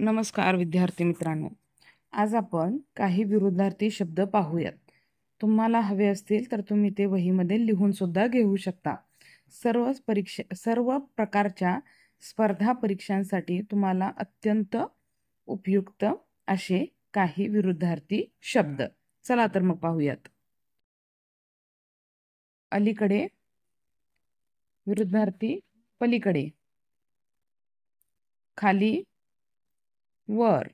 नमस्कार विद्यार्थी मित्रांनो, आज आपण काही विरुद्धार्थी शब्द पाहूयात. तुम्हाला हवे असतील तर तुम्ही ते वहीमध्ये लिहून सुद्धा घेऊ शकता. सर्व प्रकारच्या स्पर्धा परीक्षांसाठी तुम्हाला अत्यंत उपयुक्त असे काही विरुद्धार्थी शब्द. चला तर मग पाहूयात. अलीकडे विरुद्धार्थी पलीकडे, खाली वर,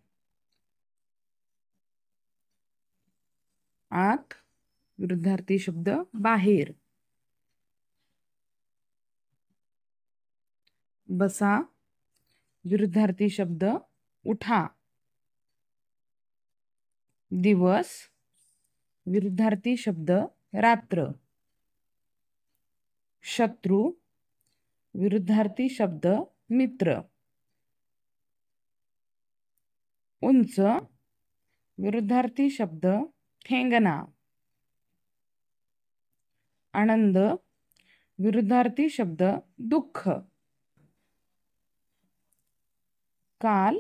आत विरुद्धार्थी शब्द बाहेर, बसा विरुद्धार्थी शब्द उठा, दिवस विरुद्धार्थी शब्द रात्र, शत्रु विरुद्धार्थी शब्द मित्र, उंच विरुद्धार्थी शब्द ठेंगणा, आनंद विरुद्धार्थी शब्द दुःख, काल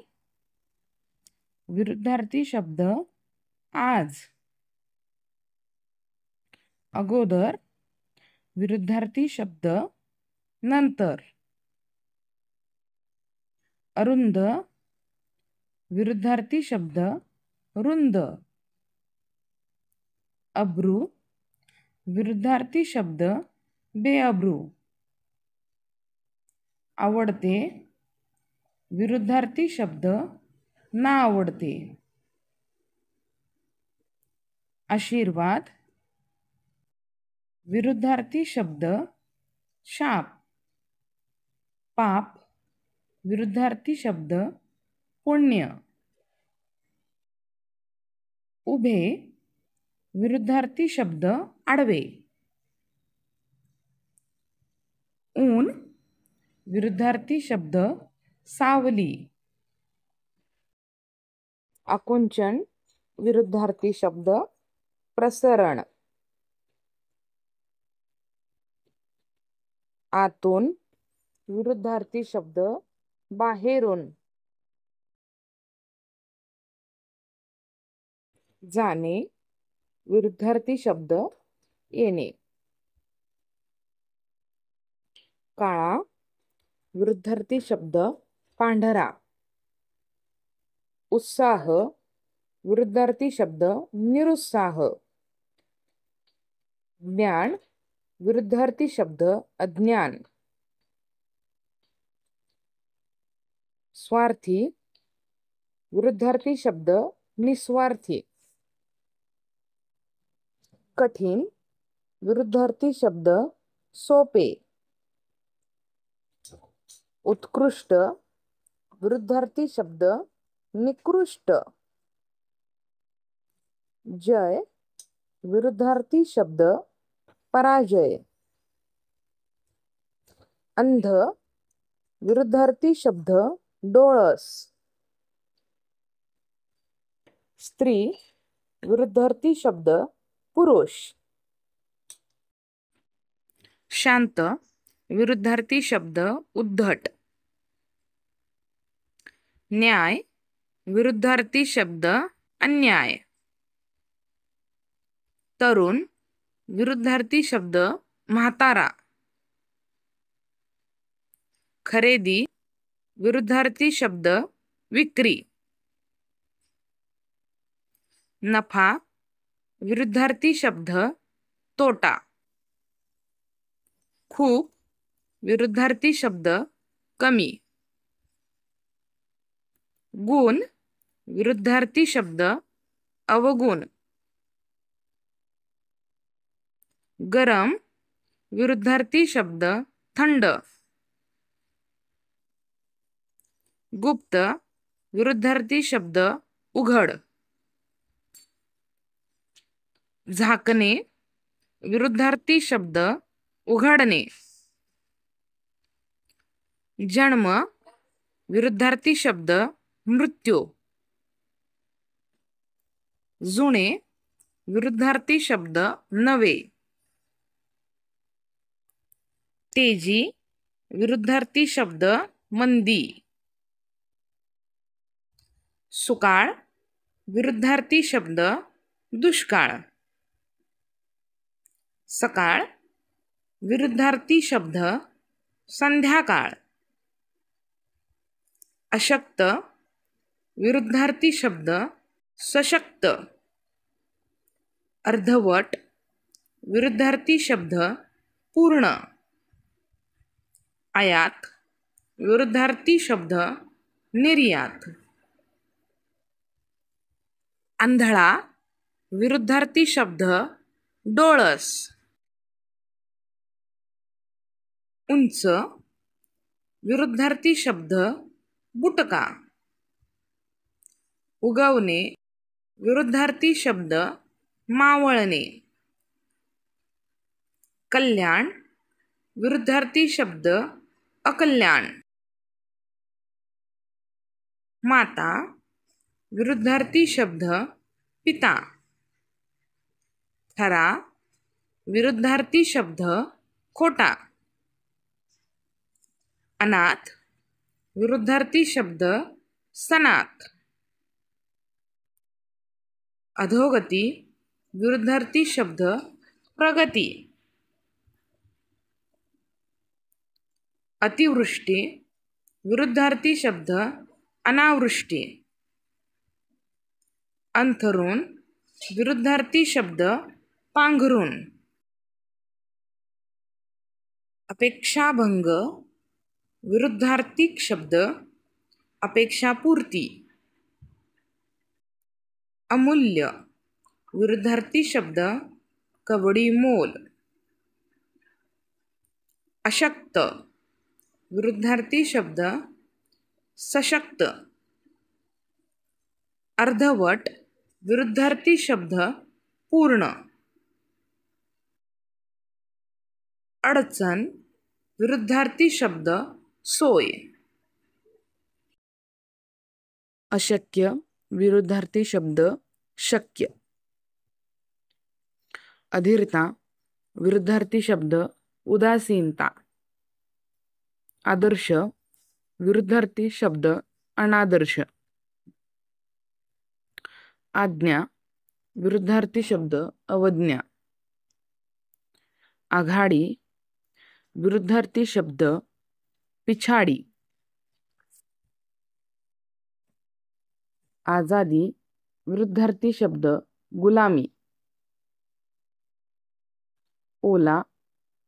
विरुद्धार्थी शब्द आज, अगोदर विरुद्धार्थी शब्द नंतर, अरुंद विरुद्धार्थी शब्द रुंद, अब्रू विरुद्धार्थी शब्द बेअब्रू, आवडते विरुद्धार्थी शब्द ना आवडते, आशीर्वाद विरुद्धार्थी शब्द शाप, पाप विरुद्धार्थी शब्द पुण्य, उभे विरुद्धार्थी शब्द आडवे, ऊन विरुद्धार्थी शब्द सावली, आकुंचन विरुद्धार्थी शब्द प्रसरण, आतून विरुद्धार्थी शब्द बाहेरून, जाणे विरुद्धार्थी शब्द येणे, काळा विरुद्धार्थी शब्द पांढरा, उत्साह विरुद्धार्थी शब्द निरुत्साह, ज्ञान विरुद्धार्थी शब्द अज्ञान, स्वार्थी विरुद्धार्थी शब्द निस्वार्थी, कठीण विरुद्धार्थी शब्द सोपे, उत्कृष्ट विरुद्धार्थी शब्द निकृष्ट, जय विरुद्धार्थी शब्द पराजय, अंध विरुद्धार्थी शब्द डोळस, स्त्री विरुद्धार्थी शब्द पुरुष, शांत विरुद्धार्थी शब्द उद्धट, न्याय विरुद्धार्थी शब्द अन्याय, तरुण विरुद्धार्थी शब्द म्हातारा, खरेदी विरुद्धार्थी शब्द विक्री, नफा विरुद्धार्थी शब्द तोटा, खूप विरुद्धार्थी शब्द कमी, गुण विरुद्धार्थी शब्द अवगुण, गरम विरुद्धार्थी शब्द थंड, गुप्त विरुद्धार्थी शब्द उघड, झाकणे विरुद्धार्थी शब्द उघडणे, जन्म विरुद्धार्थी शब्द मृत्यू, जुने विरुद्धार्थी शब्द नवे, तेजी विरुद्धार्थी शब्द मंदी, सुकाळ विरुद्धार्थी शब्द दुष्काळ. सकाळ विरुद्धार्थी शब्द संध्याकाळ. अशक्त विरुद्धार्थी शब्द सशक्त. अर्धवट विरुद्धार्थी शब्द पूर्ण. आयात विरुद्धार्थी शब्द निर्यात. आंधळा विरुद्धार्थी शब्द डोळस. उंच विरुद्धार्थी शब्द बुटका. उगवणे विरुद्धार्थी शब्द मावळणे. कल्याण विरुद्धार्थी शब्द अकल्याण. माता विरुद्धार्थी शब्द पिता. खरा विरुद्धार्थी शब्द खोटा. अनाथ विरुद्धार्थी शब्द सनाथ. अधोगती विरुद्धार्थी शब्द प्रगती. अतिवृष्टी विरुद्धार्थी शब्द अनावृष्टी. अंथरूण विरुद्धार्थी शब्द पांघरूण. अपेक्षाभंग विरुद्धार्थी शब्द अपेक्षापूर्ती. अमूल्य विरुद्धार्थी शब्द कवडी मोल. अशक्त विरुद्धार्थी शब्द सशक्त. अर्धवट विरुद्धार्थी शब्द पूर्ण. अडचण विरुद्धार्थी शब्द सोय. अशक्य विरुद्धार्थी शब्द शक्य. अधीरता विरुद्धार्थी शब्द उदासीनता. आदर्श विरुद्धार्थी शब्द अनादर्श. आज्ञा विरुद्धार्थी शब्द अवज्ञा. आघाडी विरुद्धार्थी शब्द पिछाडी. आजादी विरुद्धार्थी शब्द गुलामी. ओला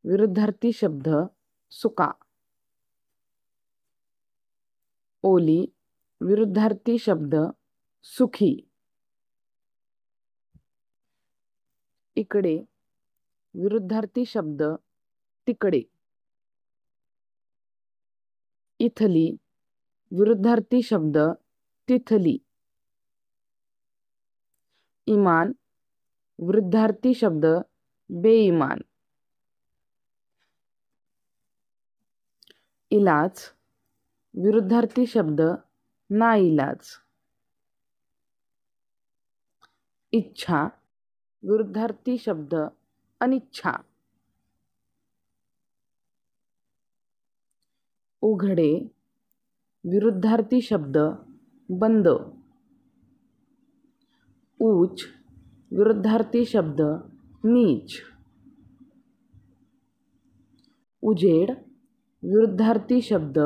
विरुद्धार्थी शब्द सुका. ओली विरुद्धार्थी शब्द सुखी. इकडे विरुद्धार्थी शब्द तिकडे. इथली विरुद्धार्थी शब्द तिथली. इमान विरुद्धार्थी शब्द बेईमान. इलाज विरुद्धार्थी शब्द नाइलाज. इच्छा विरुद्धार्थी शब्द अनिच्छा. उघडे विरुद्धार्थी शब्द बंद. उच्च विरुद्धार्थी शब्द नीच. उजेड विरुद्धार्थी शब्द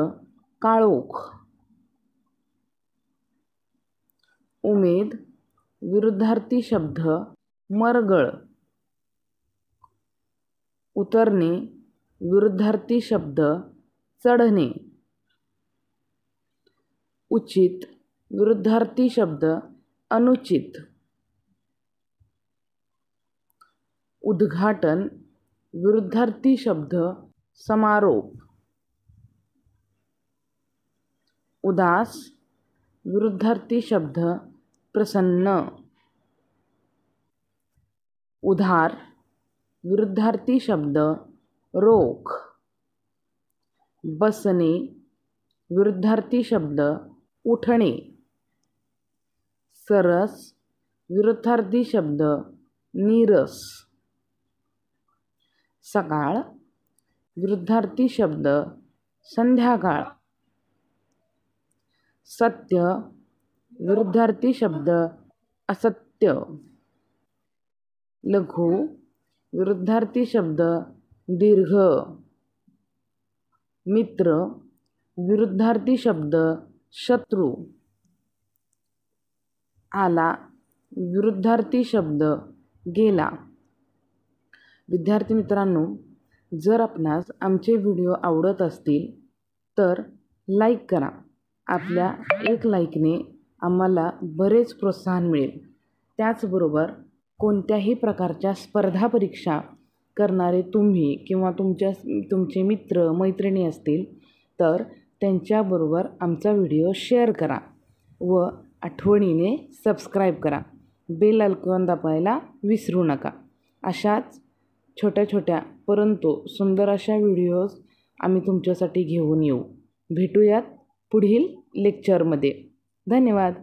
काळोख. उमेद विरुद्धार्थी शब्द मरगळ. उतरणे विरुद्धार्थी शब्द चढणे. उचित विरुद्धार्थी शब्द अनुचित. उद्घाटन विरुद्धार्थी शब्द समारोप. उदास विरुद्धार्थी शब्द प्रसन्न. उधार विरुद्धार्थी शब्द रोख. बसणे विरुद्धार्थी शब्द उठणे. सरस विरुद्धार्थी शब्द नीरस. सकाळ विरुद्धार्थी शब्द संध्याकाळ. सत्य विरुद्धार्थी शब्द असत्य. लघु विरुद्धार्थी शब्द दीर्घ. मित्र विरुद्धार्थी शब्द शत्रू. आला विरुद्धार्थी शब्द गेला. विद्यार्थी मित्रांनो, जर आपणास आमचे व्हिडिओ आवडत असतील तर लाईक करा. आपल्या एक लाईकने आम्हाला बरेच प्रोत्साहन मिळेल. त्याचबरोबर कोणत्याही प्रकारच्या स्पर्धा परीक्षा करणारे तुम्ही किंवा तुमचे मित्र मैत्रिणी असतील तर त्यांच्याबरोबर आमचा व्हिडिओ शेअर करा व आठवणीने सबस्क्राईब करा. बेल आयकॉन दाबायला विसरू नका. अशाच छोट्या छोट्या परंतु सुंदर अशा व्हिडिओज आम्ही तुमच्यासाठी घेऊन येऊ. भेटूयात पुढील लेक्चरमध्ये. धन्यवाद.